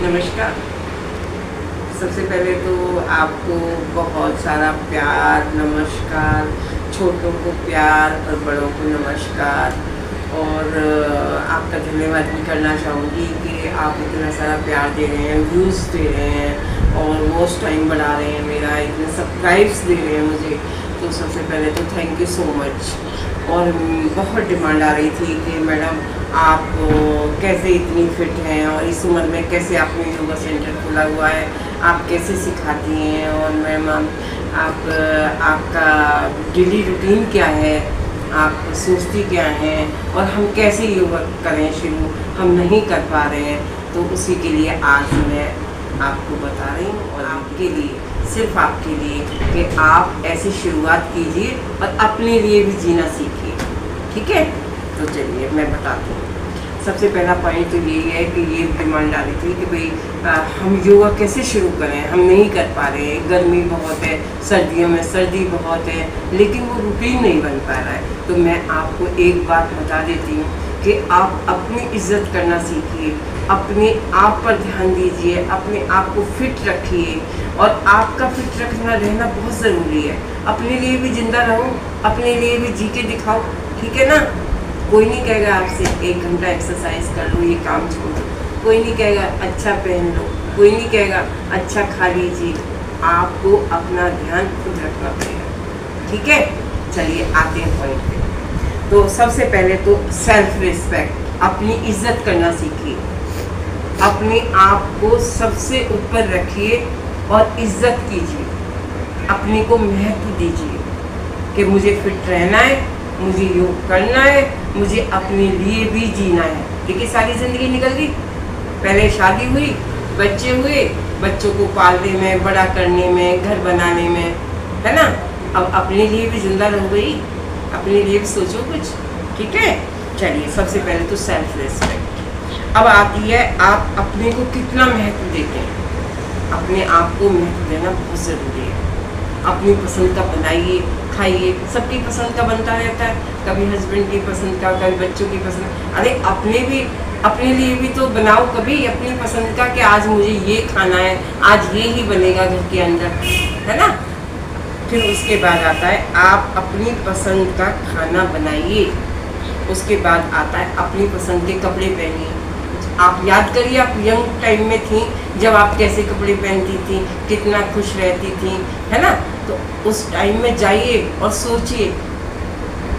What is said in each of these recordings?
नमस्कार। सबसे पहले तो आपको बहुत सारा प्यार, नमस्कार। छोटों को प्यार और बड़ों को नमस्कार। और आपका धन्यवाद भी करना चाहूँगी कि आप इतना सारा प्यार दे रहे हैं, व्यूज़ दे रहे हैं और वॉच टाइम बढ़ा रहे हैं मेरा, इतने सब्सक्राइब्स दे रहे हैं मुझे। तो सबसे पहले तो थैंक यू सो मच। और बहुत डिमांड आ रही थी कि मैडम आप कैसे इतनी फिट हैं और इस उम्र में कैसे आपने योगा सेंटर खोला हुआ है, आप कैसे सिखाती हैं और मैम आप आपका डेली रूटीन क्या है, आप सोचती क्या हैं और हम कैसे योगा करें शुरू, हम नहीं कर पा रहे हैं। तो उसी के लिए आज मैं आपको बता रही हूँ और आपके लिए, सिर्फ आपके लिए, कि आप ऐसी शुरुआत कीजिए और अपने लिए भी जीना सीखिए। ठीक है, तो चलिए मैं बताती हूँ। सबसे पहला पॉइंट तो यही है कि ये डिमांड आ रही थी कि भाई हम योगा कैसे शुरू करें, हम नहीं कर पा रहे हैं, गर्मी बहुत है, सर्दियों में सर्दी बहुत है, लेकिन वो रूटीन नहीं बन पा रहा है। तो मैं आपको एक बात बता देती हूँ कि आप अपनी इज्जत करना सीखिए, अपने आप पर ध्यान दीजिए, अपने आप को फिट रखिए। और आपका फिट रहना बहुत ज़रूरी है। अपने लिए भी जिंदा रहो, अपने लिए भी जी के दिखाओ। ठीक है ना। कोई नहीं कहेगा आपसे 1 घंटा एक्सरसाइज कर लो, ये काम छोड़ दो। कोई नहीं कहेगा अच्छा पहन लो, कोई नहीं कहेगा अच्छा खा लीजिए। आपको अपना ध्यान खुद रखना पड़ेगा। ठीक है, चलिए आते हैं पॉइंट पे। तो सबसे पहले तो सेल्फ रिस्पेक्ट, अपनी इज्जत करना सीखिए। अपने आप को सबसे ऊपर रखिए और इज्जत कीजिए। अपने को महत्व दीजिए कि मुझे फिट रहना है, मुझे योग करना है, मुझे अपने लिए भी जीना है। देखिए सारी ज़िंदगी निकल गई, पहले शादी हुई, बच्चे हुए, बच्चों को पालने में, बड़ा करने में, घर बनाने में, है ना। अब अपने लिए भी जिंदा रहो गई, अपने लिए भी सोचो कुछ। ठीक है, चलिए सबसे पहले तो सेल्फ रिस्पेक्ट। अब आती है आप अपने को कितना महत्व देते हैं। अपने आप को महत्व देना बहुत ज़रूरी है। अपनी पसंद का बनाइए, खाइए। सबकी पसंद का बनता रहता है, कभी हस्बैंड की पसंद का, कभी बच्चों की पसंद। अरे अपने लिए भी तो बनाओ कभी अपनी पसंद का कि आज मुझे ये खाना है, आज ये ही बनेगा घर के अंदर, है ना। फिर उसके बाद आता है आप अपनी पसंद का खाना बनाइए। उसके बाद आता है अपनी पसंद के कपड़े पहनिए। आप याद करिए, आप यंग टाइम में थी जब आप कैसे कपड़े पहनती थी, कितना खुश रहती थी, है ना। तो उस टाइम में जाइए और सोचिए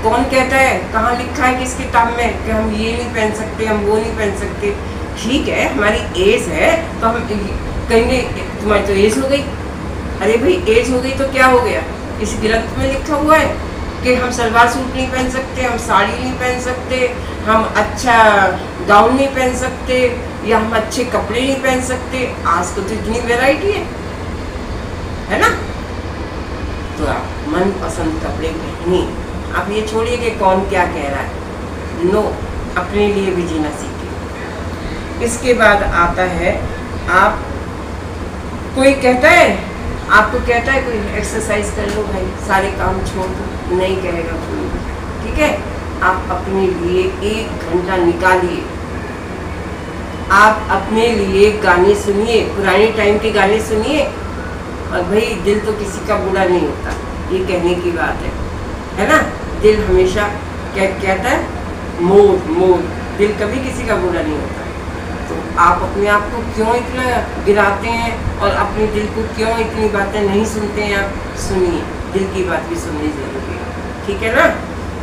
कौन कहता है, कहाँ लिखा है किस किताब में कि हम ये नहीं पहन सकते, हम वो नहीं पहन सकते। ठीक है, हमारी एज है तो हम कहेंगे तुम्हारी तो एज हो गई। अरे भाई एज हो गई तो क्या हो गया, इस ग्रंथ में लिखा हुआ है कि हम सलवार सूट नहीं पहन सकते, हम साड़ी नहीं पहन सकते, हम अच्छा गाउन नहीं पहन सकते, या हम अच्छे कपड़े नहीं पहन सकते। आज तो इतनी वैरायटी है ना। तो आप मनपसंद कपड़े पहनिए। आप ये छोड़िए कि कौन क्या कह रहा है। नो, अपने लिए भी जीना सीखिए। इसके बाद आता है आप, कोई कहता है आपको, कहता है कोई एक्सरसाइज कर लो भाई, सारे काम छोड़ दो, नहीं कहेगा कोई। ठीक है, आप अपने लिए 1 घंटा निकालिए। आप अपने लिए गाने सुनिए, पुराने टाइम के गाने सुनिए। और भाई दिल तो किसी का बुरा नहीं होता, ये कहने की बात है ना। दिल हमेशा क्या कहता है, मोर। दिल कभी किसी का बुरा नहीं होता। तो आप अपने आप को क्यों इतना गिराते हैं और अपने दिल को क्यों इतनी बातें नहीं सुनते हैं। आप सुनिए, दिल की बात भी सुननी जरूरी है। ठीक है ना।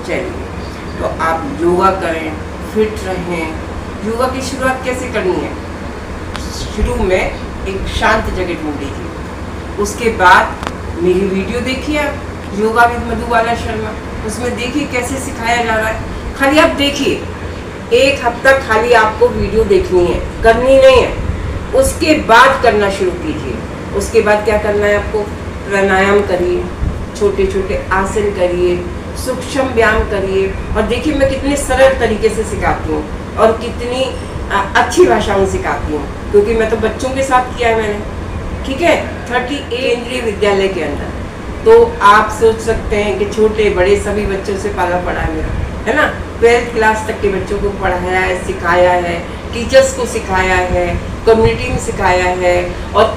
चलिए, तो आप योगा करें, फिट रहें। योगा की शुरुआत कैसे करनी है, शुरू में एक शांत जगह ढूंढ लीजिए। उसके बाद मेरी वीडियो देखिए आप, योगा विद मधुबाला शर्मा, उसमें देखिए कैसे सिखाया जा रहा है। खाली आप देखिए, 1 हफ्ता खाली आपको वीडियो देखनी है, करनी नहीं है। उसके बाद करना शुरू कीजिए। उसके बाद क्या करना है आपको, प्राणायाम करिए, छोटे छोटे आसन करिए, सूक्ष्म व्यायाम करिए। और देखिए मैं कितने सरल तरीके से सिखाती हूँ और कितनी अच्छी भाषा में सिखाती हूँ, क्योंकि मैं तो बच्चों के साथ किया है मैंने। ठीक है, 38 केंद्रीय विद्यालय के अंदर। तो आप सोच सकते हैं कि छोटे बड़े सभी बच्चों से पाला पड़ा है मेरा, है ना। 12th क्लास तक के बच्चों को पढ़ाया है, सिखाया है, टीचर्स को सिखाया है, कम्युनिटी में सिखाया है, और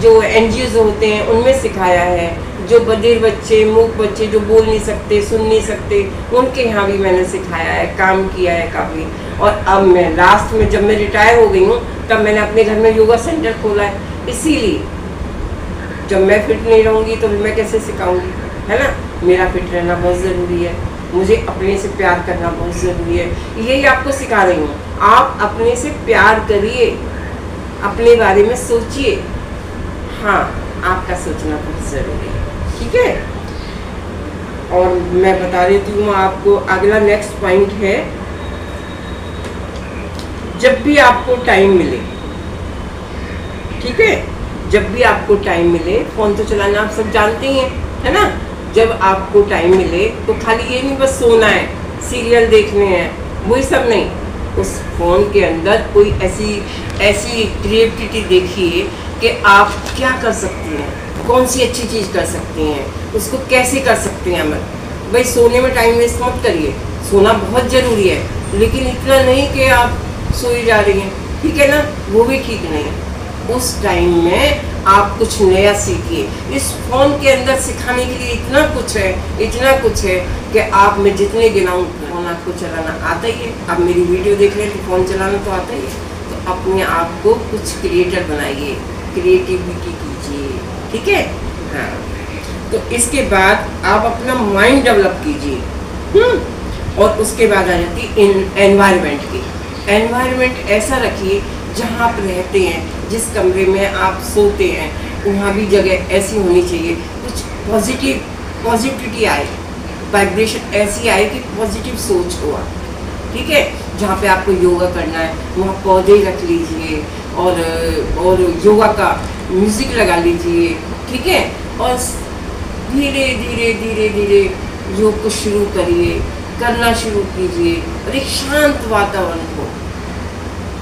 जो NGOs होते हैं उनमें सिखाया है। जो बधिर बच्चे, मूक बच्चे जो बोल नहीं सकते, सुन नहीं सकते, उनके यहाँ भी मैंने सिखाया है, काम किया है काफ़ी। और अब मैं लास्ट में जब मैं रिटायर हो गई हूँ तब मैंने अपने घर में योगा सेंटर खोला है। इसीलिए जब मैं फिट नहीं रहूँगी तो मैं कैसे सिखाऊंगी, है ना। मेरा फिट रहना बहुत ज़रूरी है, मुझे अपने से प्यार करना बहुत ज़रूरी है। यही आपको सिखा रही हूँ, आप अपने से प्यार करिए, अपने बारे में सोचिए। हाँ, आपका सोचना बहुत ज़रूरी है, ठीक है। और मैं बता देती हूँ आपको, अगला नेक्स्ट पॉइंट है, जब भी आपको टाइम मिले, ठीक है, जब भी आपको टाइम मिले, फ़ोन तो चलाना आप सब जानते ही हैं, है ना। जब आपको टाइम मिले तो खाली ये नहीं बस सोना है, सीरियल देखने हैं, वही सब नहीं। उस फ़ोन के अंदर कोई ऐसी क्रिएटिविटी देखिए कि आप क्या कर सकती हैं, कौन सी अच्छी चीज़ कर सकती हैं, उसको कैसे कर सकते हैं। मत भाई सोने में टाइम वेस्ट मत करिए, सोना बहुत ज़रूरी है, लेकिन इतना नहीं कि आप सोई जा रही हैं, ठीक है ना, वो भी ठीक नहीं है। उस टाइम में आप कुछ नया सीखिए। इस फ़ोन के अंदर सिखाने के लिए इतना कुछ है कि आप मैं जितने गिनाऊँ, फ़ोन आपको चलाना आता ही है। आप मेरी वीडियो देख रहे हैं तो फ़ोन चलाना तो आता ही है। तो अपने आप को कुछ क्रिएटर बनाइए, क्रिएटिविटी कीजिए, ठीक है। हाँ, तो इसके बाद आप अपना माइंड डेवलप कीजिए। और उसके बाद आ जाती है एनवायरनमेंट की। एनवायरनमेंट ऐसा रखिए जहाँ आप रहते हैं, जिस कमरे में आप सोते हैं, वहाँ भी जगह ऐसी होनी चाहिए कुछ पॉजिटिविटी आए, वाइब्रेशन ऐसी आए कि पॉजिटिव सोच हो, ठीक है। जहाँ पे आपको योगा करना है वहाँ पौधे रख लीजिए, और योगा का म्यूज़िक लगा लीजिए, ठीक है। और धीरे धीरे योग को शुरू करिए, करना शुरू कीजिए, और एक शांत वातावरण हो,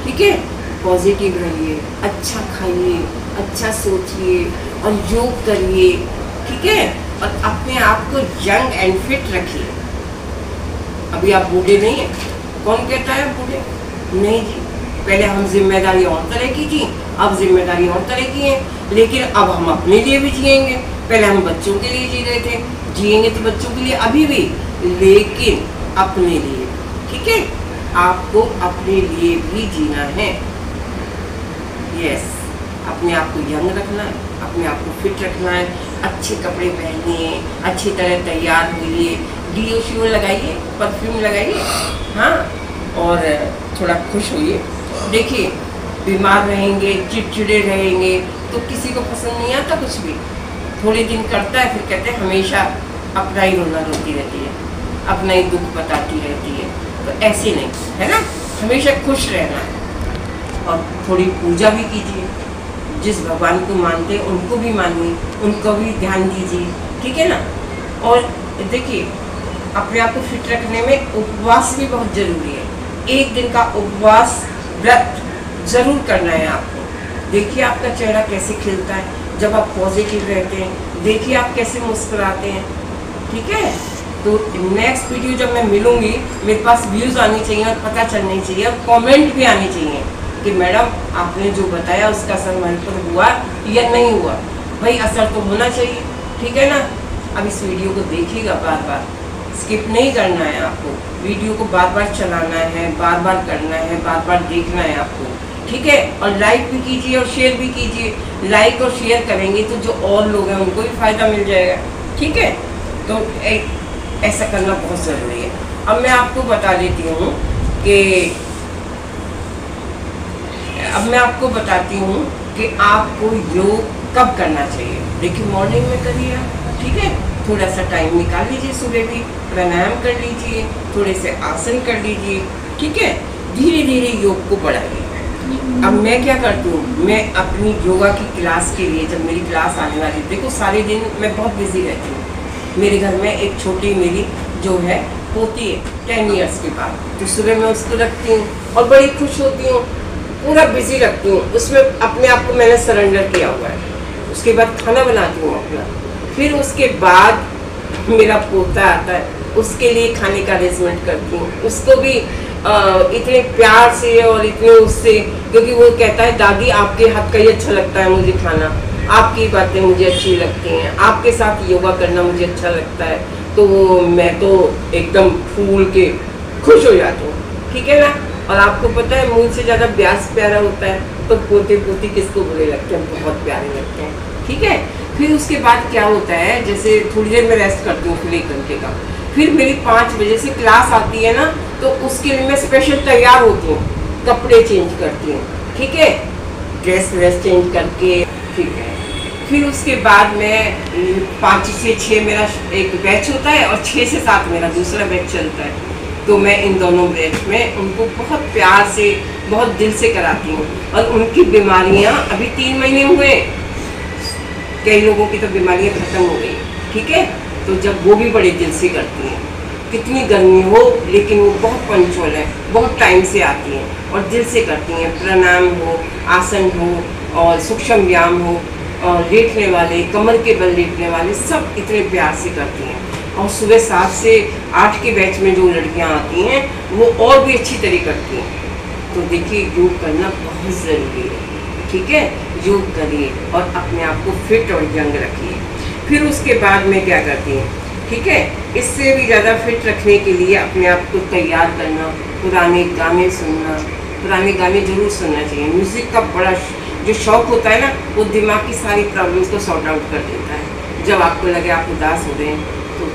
ठीक है। पॉजिटिव रहिए, अच्छा खाइए, अच्छा सोचिए और योग करिए, ठीक है। और अपने आप को यंग एंड फिट रखिए। अभी आप बूढ़े नहीं हैं, कौन कहता है बूढ़े नहीं जी। पहले हम जिम्मेदारी और तरह की थी, अब जिम्मेदारी और तरह की है, लेकिन अब हम अपने लिए भी जिएंगे। पहले हम बच्चों के लिए जी रहे थे, जिएंगे तो बच्चों के लिए अभी भी, लेकिन अपने लिए, ठीक है। आपको अपने लिए भी जीना है, यस। अपने आप को यंग रखना है, अपने आप को फिट रखना है, अच्छे कपड़े पहनिए, अच्छी तरह तैयार होइए, डिओ लगाइए, परफ्यूम लगाइए, हाँ, और थोड़ा खुश होइए। देखिए, बीमार रहेंगे, चिड़चिड़े रहेंगे तो किसी को पसंद नहीं आता कुछ भी। थोड़े दिन करता है, फिर कहते हैं हमेशा अपना ही रोना रोती रहती है, अपना ही दुख बताती रहती है। तो ऐसे नहीं, है ना, हमेशा खुश रहना है। और थोड़ी पूजा भी कीजिए, जिस भगवान को मानते हैं उनको भी मानिए, उनको भी ध्यान दीजिए, ठीक है ना। और देखिए, अपने आप को फिट रखने में उपवास भी बहुत ज़रूरी है। एक दिन का उपवास व्रत ज़रूर करना है आपको। देखिए आपका चेहरा कैसे खिलता है जब आप पॉजिटिव रहते हैं, देखिए आप कैसे मुस्कुराते हैं, ठीक है। तो नेक्स्ट वीडियो जब मैं मिलूँगी, मेरे पास व्यूज़ आनी चाहिए और पता चलनी चाहिए, और कमेंट भी आनी चाहिए कि मैडम आपने जो बताया उसका असर मेरे पर हुआ या नहीं हुआ। भाई असर तो होना चाहिए, ठीक है ना। अब इस वीडियो को देखिएगा, बार बार स्किप नहीं करना है आपको, वीडियो को बार बार चलाना है, बार बार करना है, बार बार देखना है आपको, ठीक है। और लाइक भी कीजिए और शेयर भी कीजिए। लाइक और शेयर करेंगे तो जो और लोग हैं उनको भी फ़ायदा मिल जाएगा, ठीक है। तो ऐसा करना बहुत ज़रूरी है। अब मैं आपको बता देती हूँ कि बताती हूँ कि आपको योग कब करना चाहिए। देखिए, मॉर्निंग में करिए, ठीक है। थोड़ा सा टाइम निकाल लीजिए, सुबह भी प्राणायाम कर लीजिए, थोड़े से आसन कर लीजिए, ठीक है। धीरे धीरे योग को बढ़ाइए। अब मैं क्या करती हूँ, मैं अपनी योगा की क्लास के लिए, जब मेरी क्लास आने वाली, देखो सारे दिन मैं बहुत बिजी रहती हूँ। मेरे घर में एक छोटी मेरी जो है पोती है 10 इयर्स के बाद, तो सुबह मैं उसको रखती हूँ और बड़ी खुश होती हूँ, पूरा बिजी रखती हूँ उसमें। अपने आप को मैंने सरेंडर किया हुआ है। उसके बाद खाना बनाती हूँ अपना, फिर उसके बाद मेरा पोता आता है, उसके लिए खाने का अरेंजमेंट करती हूँ, उसको भी इतने प्यार से और इतने उससे, क्योंकि वो कहता है दादी आपके हाथ का ही अच्छा लगता है मुझे खाना, आपकी बातें मुझे अच्छी लगती हैं, आपके साथ योगा करना मुझे अच्छा लगता है। तो मैं तो एकदम फूल के खुश हो जाती हूँ, ठीक है ना। और आपको पता है मुझसे ज़्यादा ब्यास प्यारा होता है तो पोते पोती किसको बुरे लगते हैं, बहुत प्यारे लगते हैं, ठीक है। फिर उसके बाद क्या होता है, जैसे थोड़ी देर में रेस्ट करती हूँ फिर 1 घंटे का, फिर मेरी 5 बजे से क्लास आती है ना, तो उसके लिए मैं स्पेशल तैयार होती हूँ, कपड़े चेंज करती हूँ, ठीक है, ड्रेस व्रेस चेंज करके, ठीक है। फिर उसके बाद मैं 5 से 6 मेरा एक बैच होता है और 6 से 7 मेरा दूसरा बैच चलता है। तो मैं इन दोनों बैच में उनको बहुत प्यार से, बहुत दिल से कराती हूँ। और उनकी बीमारियाँ अभी 3 महीने हुए, कई लोगों की तो बीमारियाँ ख़त्म हो गई, ठीक है। तो जब वो भी बड़े दिल से करती हैं, कितनी गर्मी हो लेकिन वो बहुत पंचुअल है, बहुत टाइम से आती हैं और दिल से करती हैं। प्राणायाम हो, आसन हो और सूक्ष्म व्यायाम हो, और लेटने वाले, कमर के बल लेटने वाले, सब इतने प्यार से करती हैं। और सुबह 7 से 8 के बैच में जो लड़कियां आती हैं वो और भी अच्छी तरह करती हैं। तो देखिए योग करना बहुत ज़रूरी है, ठीक है। योग करिए और अपने आप को फिट और यंग रखिए। फिर उसके बाद में क्या करती हूँ, ठीक है, इससे भी ज़्यादा फिट रखने के लिए अपने आप को तैयार करना, पुराने गाने सुनना, पुराने गाने ज़रूर सुनना चाहिए। म्यूज़िक का बड़ा जो शौक़ होता है ना, वो दिमाग की सारी प्रॉब्लम्स को सॉर्ट आउट कर देता है। जब आपको लगे आप उदास हो रहे हैं तो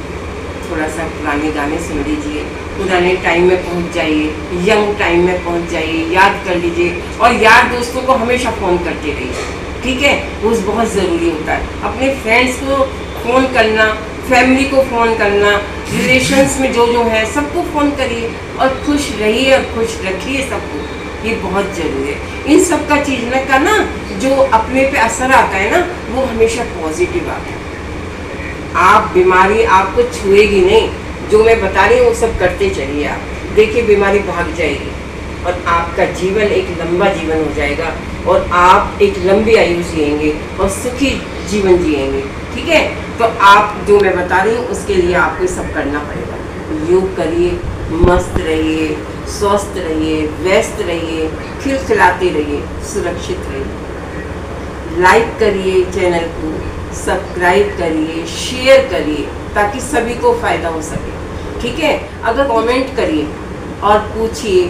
थोड़ा सा पुराने गाने सुन लीजिए, पुराने टाइम में पहुंच जाइए, यंग टाइम में पहुंच जाइए, याद कर लीजिए। और यार दोस्तों को हमेशा फ़ोन करते रहिए, ठीक है, वो बहुत ज़रूरी होता है। अपने फ्रेंड्स को फ़ोन करना, फैमिली को फ़ोन करना, रिलेशंस में जो है सबको फ़ोन करिए और खुश रहिए और खुश रखिए सबको, ये बहुत ज़रूरी है। इन सब का चीज़ में का ना जो अपने पे असर आता है ना, वो हमेशा पॉजिटिव आता है। आप बीमारी आपको छुएगी नहीं, जो मैं बता रही हूँ वो सब करते चलिए आप, देखिए बीमारी भाग जाएगी और आपका जीवन एक लंबा जीवन हो जाएगा और आप एक लंबी आयु जिएंगे और सुखी जीवन जिएंगे, ठीक है। तो आप जो मैं बता रही हूँ उसके लिए आपको सब करना पड़ेगा। योग करिए, मस्त रहिए, स्वस्थ रहिए, व्यस्त रहिए, खिलखिलाते रहिए, सुरक्षित रहिए। लाइक करिए चैनल को, सब्सक्राइब करिए, शेयर करिए ताकि सभी को फ़ायदा हो सके, ठीक है। अगर कमेंट करिए और पूछिए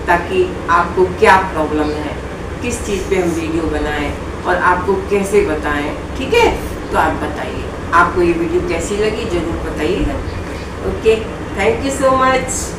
ताकि आपको क्या प्रॉब्लम है, किस चीज़ पे हम वीडियो बनाएं और आपको कैसे बताएं, ठीक है। तो आप बताइए आपको ये वीडियो कैसी लगी, ज़रूर बताइएगा। Okay, thank you so much.